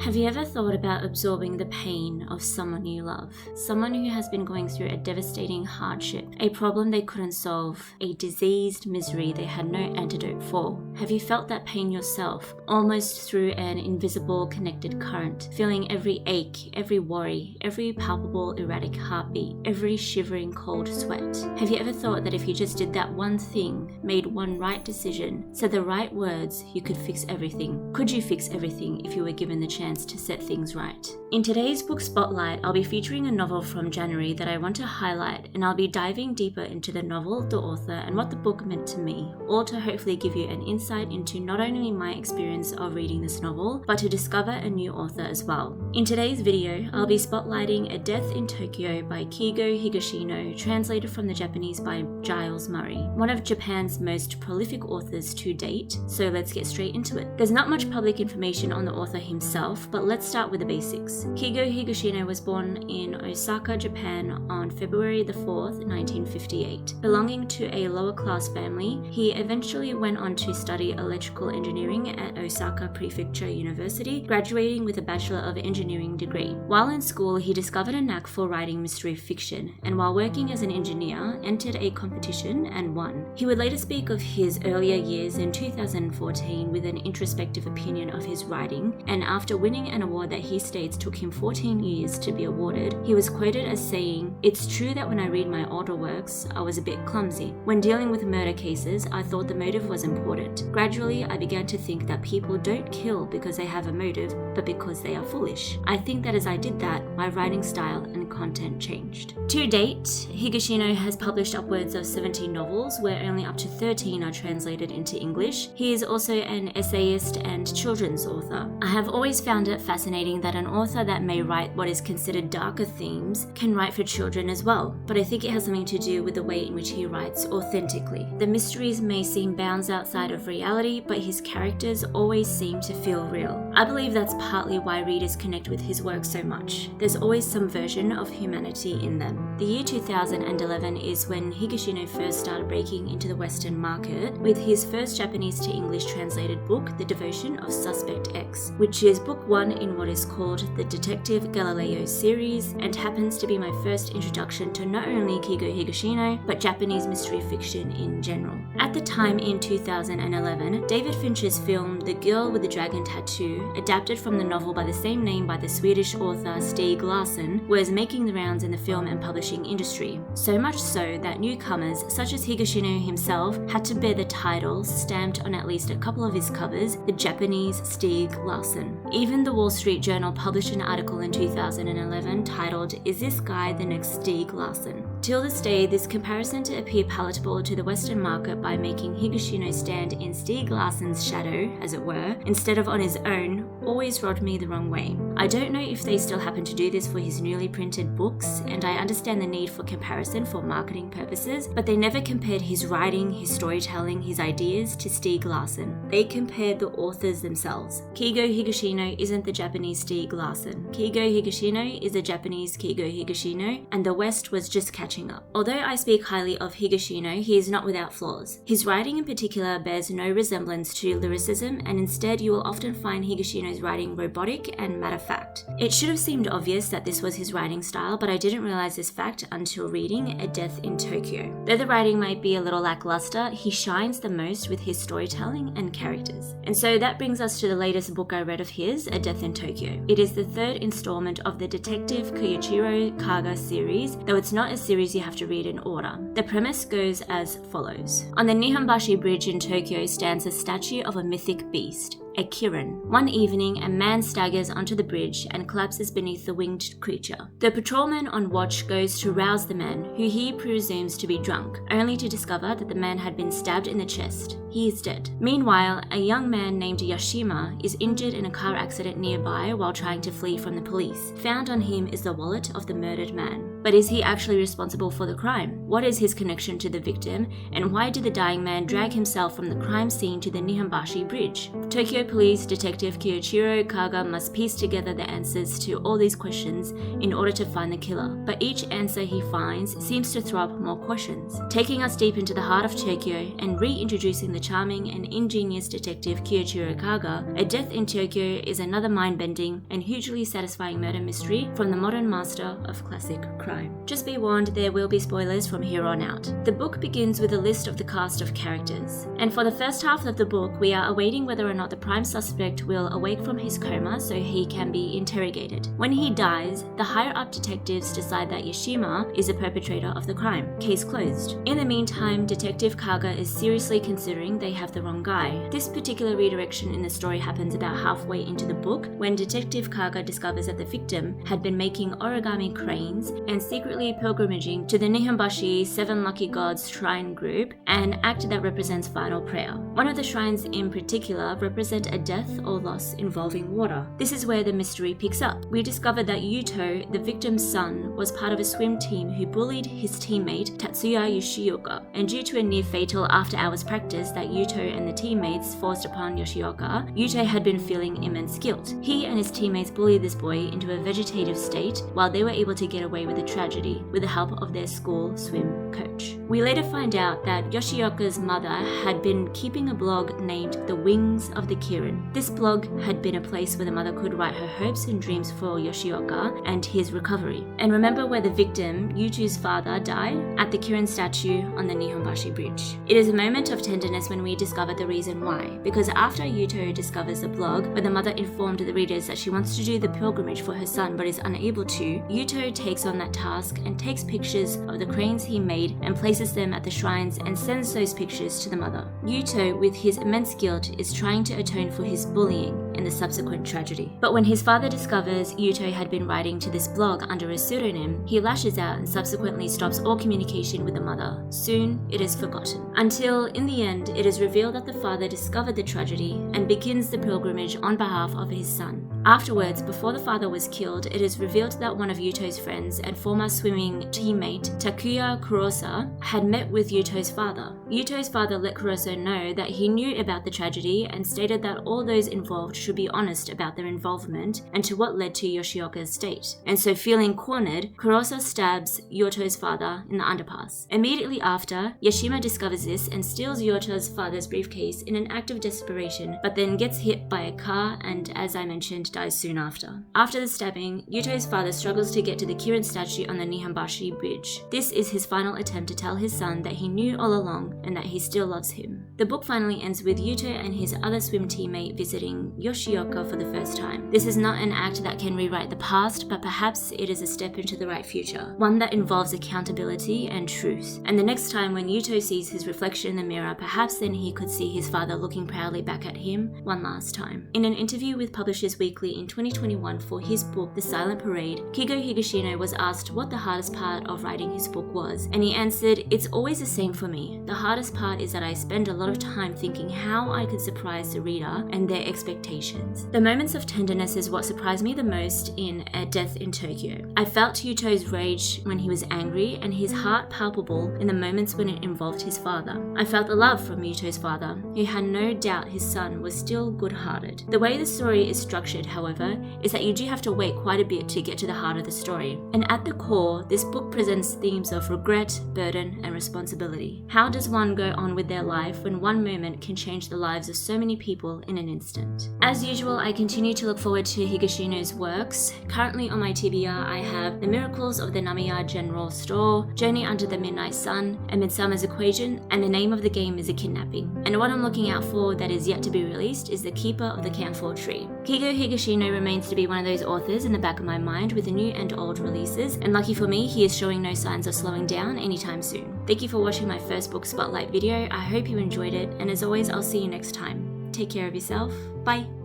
Have you ever thought about absorbing the pain of someone you love? Someone who has been going through a devastating hardship, a problem they couldn't solve, a diseased misery they had no antidote for. Have you felt that pain yourself, almost through an invisible connected current, feeling every ache, every worry, every palpable erratic heartbeat, every shivering cold sweat? Have you ever thought that if you just did that one thing, made one right decision, said the right words, you could fix everything? Could you fix everything if you were given the chance to set things right? In today's book spotlight, I'll be featuring a novel from January that I want to highlight, and I'll be diving deeper into the novel, the author, and what the book meant to me, all to hopefully give you an insight into not only my experience of reading this novel, but to discover a new author as well. In today's video, I'll be spotlighting A Death in Tokyo by Keigo Higashino, translated from the Japanese by Giles Murray, one of Japan's most prolific authors to date, so let's get straight into it. There's not much public information on the author himself, but let's start with the basics. Keigo Higashino was born in Osaka, Japan on February the 4th, 1958. Belonging to a lower-class family, he eventually went on to study electrical engineering at Osaka Prefecture University, graduating with a Bachelor of Engineering degree. While in school, he discovered a knack for writing mystery fiction, and while working as an engineer, entered a competition and won. He would later speak of his earlier years in 2014 with an introspective opinion of his writing, and after winning an award that he states took him 14 years to be awarded, he was quoted as saying, "It's true that when I read my older works, I was a bit clumsy. When dealing with murder cases, I thought the motive was important. Gradually, I began to think that people don't kill because they have a motive, but because they are foolish. I think that as I did that, my writing style and content changed." To date, Higashino has published upwards of 70 novels, where only up to 13 are translated into English. He is also an essayist and children's author. I have always found it fascinating that an author that may write what is considered darker themes can write for children as well, but I think it has something to do with the way in which he writes authentically. The mysteries may seem bounds outside of reality, but his characters always seem to feel real. I believe that's partly why readers connect with his work so much. There's always some version of humanity in them. The year 2011 is when Higashino first started breaking into the Western market with his first Japanese to English translated book, The Devotion of Suspect X, which is book one in what is called the Detective Galileo series, and happens to be my first introduction to not only Keigo Higashino, but Japanese mystery fiction in general. At the time in 2011, David Fincher's film The Girl with the Dragon Tattoo, adapted from the novel by the same name by the Swedish author Stieg Larsson, was making the rounds in the film and publishing industry. So much so that newcomers such as Higashino himself had to bear the title, stamped on at least a couple of his covers, the Japanese Stieg Larsson. Even the Wall Street Journal published an article in 2011 titled, "Is this guy the next Stieg Larsson?" Till this day, this comparison to appear palatable to the Western market by making Higashino stand in Stieg Larsson's shadow, as it were, instead of on his own, always rubbed me the wrong way. I don't know if they still happen to do this for his newly printed books, and I understand the need for comparison for marketing purposes, but they never compared his writing, his storytelling, his ideas to Stieg Larsson. They compared the authors themselves. Keigo Higashino isn't the Japanese Stieg Larsson. Keigo Higashino is the Japanese Keigo Higashino, and the West was just catching up. Although I speak highly of Higashino, he is not without flaws. His writing in particular bears no resemblance to lyricism, and instead you will often find Higashino's writing robotic and matter-of-fact. It should have seemed obvious that this was his writing style, but I didn't realize this fact until reading A Death in Tokyo. Though the writing might be a little lackluster, he shines the most with his storytelling and characters. And so that brings us to the latest book I read of his, A Death in Tokyo. It is the third installment of the Detective Koichiro Kaga series, though it's not a series you have to read in order. The premise goes as follows. On the Nihonbashi Bridge in Tokyo stands a statue of a mythic beast, a Kirin. One evening, a man staggers onto the bridge and collapses beneath the winged creature. The patrolman on watch goes to rouse the man, who he presumes to be drunk, only to discover that the man had been stabbed in the chest. He is dead. Meanwhile, a young man named Yashima is injured in a car accident nearby while trying to flee from the police. Found on him is the wallet of the murdered man. But is he actually responsible for the crime? What is his connection to the victim, and why did the dying man drag himself from the crime scene to the Nihonbashi Bridge? Tokyo Police Detective Kiyoshiro Kaga must piece together the answers to all these questions in order to find the killer, but each answer he finds seems to throw up more questions, taking us deep into the heart of Tokyo and reintroducing the charming and ingenious detective Kiyoshiro Kaga. A Death in Tokyo is another mind-bending and hugely satisfying murder mystery from the modern master of classic crime. Just be warned, there will be spoilers from here on out. The book begins with a list of the cast of characters, and for the first half of the book we are awaiting whether or not the prime suspect will awake from his coma so he can be interrogated. When he dies, the higher-up detectives decide that Yashima is the perpetrator of the crime. Case closed. In the meantime, Detective Kaga is seriously considering they have the wrong guy. This particular redirection in the story happens about halfway into the book when Detective Kaga discovers that the victim had been making origami cranes and secretly pilgrimaging to the Nihonbashi Seven Lucky Gods Shrine Group, an act that represents final prayer. One of the shrines in particular represent a death or loss involving water. This is where the mystery picks up. We discover that Yuto, the victim's son, was part of a swim team who bullied his teammate Tatsuya Yoshioka, and due to a near-fatal after-hours practice that Yuto and the teammates forced upon Yoshioka, Yuto had been feeling immense guilt. He and his teammates bullied this boy into a vegetative state while they were able to get away with the tragedy with the help of their school swim coach. We later find out that Yoshioka's mother had been keeping a blog named The Wings of the Kirin. This blog had been a place where the mother could write her hopes and dreams for Yoshioka and his recovery. And remember where the victim, Yuto's father, died? At the Kirin statue on the Nihonbashi Bridge. It is a moment of tenderness when we discover the reason why, because after Yuto discovers the blog where the mother informed the readers that she wants to do the pilgrimage for her son but is unable to, Yuto takes on that task and takes pictures of the cranes he made and places them at the shrines and sends those pictures to the mother. Yuto, with his immense guilt, is trying to atone for his bullying and the subsequent tragedy. But when his father discovers Yuto had been writing to this blog under a pseudonym, he lashes out and subsequently stops all communication with the mother. Soon, it is forgotten. Until, in the end, it is revealed that the father discovered the tragedy and begins the pilgrimage on behalf of his son. Afterwards, before the father was killed, it is revealed that one of Yuto's friends and former swimming teammate, Takuya Kurosa, had met with Yuto's father. Yuto's father let Kurosa know that he knew about the tragedy and stated that all those involved should be honest about their involvement and to what led to Yoshioka's state. And so, feeling cornered, Kurosa stabs Yuto's father in the underpass. Immediately after, Yashima discovers this and steals Yuto's father's briefcase in an act of desperation, but then gets hit by a car and, as I mentioned, dies soon after. After the stabbing, Yuto's father struggles to get to the Kirin statue on the Nihonbashi Bridge. This is his final attempt to tell his son that he knew all along and that he still loves him. The book finally ends with Yuto and his other swim teammate visiting Yoshioka for the first time. This is not an act that can rewrite the past, but perhaps it is a step into the right future, one that involves accountability and truth. And the next time when Yuto sees his reflection in the mirror, perhaps then he could see his father looking proudly back at him one last time. In an interview with Publishers Weekly in 2021 for his book The Silent Parade, Keigo Higashino was asked what the hardest part of writing his book was, and he answered, "It's always the same for me. The hardest part is that I spend a lot of time thinking how I could surprise the reader and their expectations. The moments of tenderness is what surprised me the most in A Death in Tokyo. I felt Yuto's rage when he was angry and his heart palpable in the moments when it involved his father. I felt the love from Yuto's father, who had no doubt his son was still good-hearted. The way the story is structured, however, is that you do have to wait quite a bit to get to the heart of the story. And at the core, this book presents themes of regret, burden, and responsibility. How does one go on with their life when one moment can change the lives of so many people in an instant? As usual, I continue to look forward to Higashino's works. Currently on my TBR, I have The Miracles of the Namiya General Store, Journey Under the Midnight Sun, A Midsummer's Equation, and The Name of the Game is a Kidnapping. And what I'm looking out for that is yet to be released is The Keeper of the Camphor Tree. Keigo Higashino remains to be one of those authors in the back of my mind with the new and old releases, and lucky for me, he is showing no signs of slowing down anytime soon. Thank you for watching my first book spotlight video. I hope you enjoyed it, and as always, I'll see you next time. Take care of yourself. Bye!